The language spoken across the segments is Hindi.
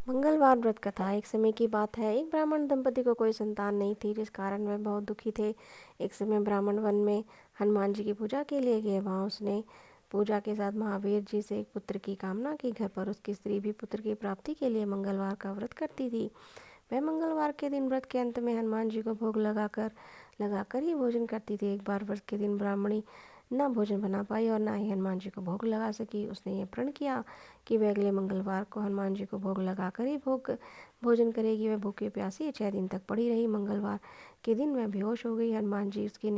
मंगलवार व्रत कथा। एक समय की बात है, एक ब्राह्मण दंपति को कोई संतान नहीं थी, जिस कारण वह बहुत दुखी थे। एक समय ब्राह्मण वन में हनुमान जी की पूजा के लिए गए। वहाँ उसने पूजा के साथ महावीर जी से एक पुत्र की कामना की। घर पर उसकी स्त्री भी पुत्र की प्राप्ति के लिए मंगलवार का व्रत करती थी। वह मंगलवार के दिन व्रत के अंत में हनुमान जी को भोग लगाकर ही भोजन करती थी। एक बार व्रत के दिन ब्राह्मणी ना भोजन बना पाई और ना ही हनुमान जी को भोग लगा सकी। उसने ये प्रण किया कि वह अगले मंगलवार को हनुमान जी को भोग लगाकर ही भोजन करेगी। वह भूखे प्यासी 6 दिन तक पड़ी रही। मंगलवार के दिन वह बेहोश हो गई। हनुमान जी उसकी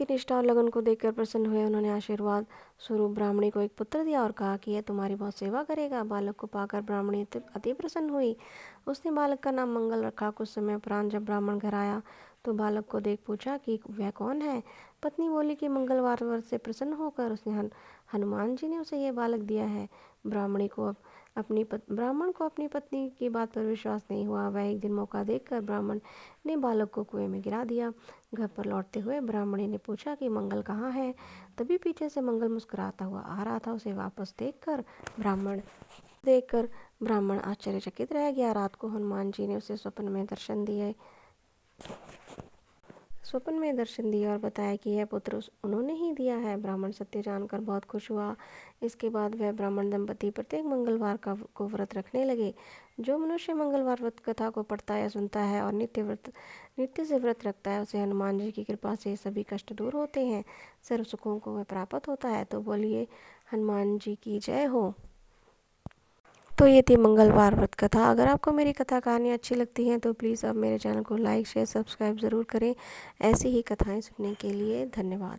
निष्ठा और लगन को देखकर प्रसन्न हुए। उन्होंने आशीर्वाद स्वरूप ब्राह्मणी को एक पुत्र दिया और कहा कि यह तुम्हारी बहुत सेवा करेगा। बालक को पाकर ब्राह्मणी अति प्रसन्न हुई। उसने बालक का नाम मंगल रखा। कुछ समय उपरांत जब ब्राह्मण घर आया तो बालक को देख पूछा कि वह कौन है। पत्नी बोली कि मंगलवार व्रत से प्रसन्न होकर हनुमान जी ने उसे यह बालक दिया है। ब्राह्मण को अपनी पत्नी की बात पर विश्वास नहीं हुआ। वह एक दिन मौका देखकर ब्राह्मण ने बालक को कुएं में गिरा दिया। घर पर लौटते हुए ब्राह्मणी ने पूछा कि मंगल कहाँ है। तभी पीछे से मंगल मुस्कुराता हुआ आ रहा था। उसे वापस देखकर ब्राह्मण आश्चर्यचकित रह गया। रात को हनुमान जी ने उसे स्वप्न में दर्शन दिए और बताया कि यह पुत्र उन्होंने ही दिया है। ब्राह्मण सत्य जानकर बहुत खुश हुआ। इसके बाद वह ब्राह्मण दंपति प्रत्येक मंगलवार को व्रत रखने लगे। जो मनुष्य मंगलवार व्रत कथा को पढ़ता या सुनता है और नित्य से व्रत रखता है, उसे हनुमान जी की कृपा से सभी कष्ट दूर होते हैं, सर्व सुखों को वह प्राप्त होता है। तो बोलिए हनुमान जी की जय हो। तो ये थी मंगलवार व्रत कथा। अगर आपको मेरी कथा कहानी अच्छी लगती हैं तो प्लीज़ आप मेरे चैनल को लाइक शेयर सब्सक्राइब ज़रूर करें। ऐसी ही कथाएं सुनने के लिए धन्यवाद।